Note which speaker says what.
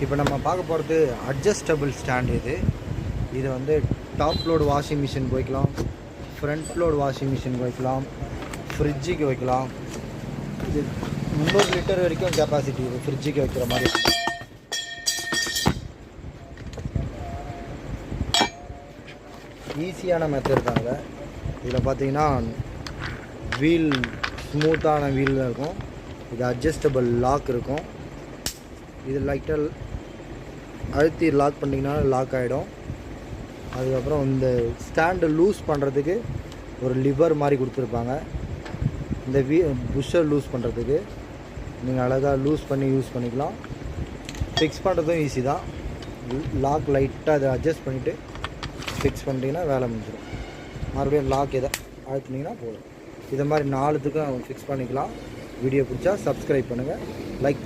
Speaker 1: இப்போ நம்ம பார்க்க போகிறது அட்ஜஸ்டபிள் ஸ்டாண்ட். இது வந்து டாப் லோடு வாஷிங் மிஷின் வைக்கலாம், ஃப்ரண்ட் லோடு வாஷிங் மிஷின் வைக்கலாம், ஃப்ரிட்ஜுக்கு வைக்கலாம். இது 300 லிட்டர் வரைக்கும் கெப்பாசிட்டி இது ஃப்ரிட்ஜுக்கு வைக்கிற மாதிரி. ஈஸியான மெத்தட் தாங்க. இதில் பார்த்தீங்கன்னா வீல் ஸ்மூத்தான வீல் தான் இருக்கும். இது அட்ஜஸ்டபிள் லாக் இருக்கும். இது லைட்டாக அழுத்தி லாக் பண்ணிங்கன்னா லாக் ஆகிடும். அதுக்கப்புறம் இந்த ஸ்டாண்டு லூஸ் பண்ணுறதுக்கு ஒரு லிவர் மாதிரி கொடுத்துருப்பாங்க. இந்த புஷ்ஷர் லூஸ் பண்ணுறதுக்கு நீங்கள் அழகாக லூஸ் பண்ணி யூஸ் பண்ணிக்கலாம். ஃபிக்ஸ் பண்ணுறதும் ஈஸி தான். லாக் லைட்டாக அதை அட்ஜஸ்ட் பண்ணிவிட்டு ஃபிக்ஸ் பண்ணிட்டீங்கன்னா வேலை முடிஞ்சிடும். மறுபடியும் லாக் எதை அழுத்தினீங்கன்னா போதும். இதை மாதிரி 4த்துக்கும் ஃபிக்ஸ் பண்ணிக்கலாம். வீடியோ பிடிச்சா சப்ஸ்கிரைப் பண்ணுங்கள், லைக் பண்ணுங்கள்.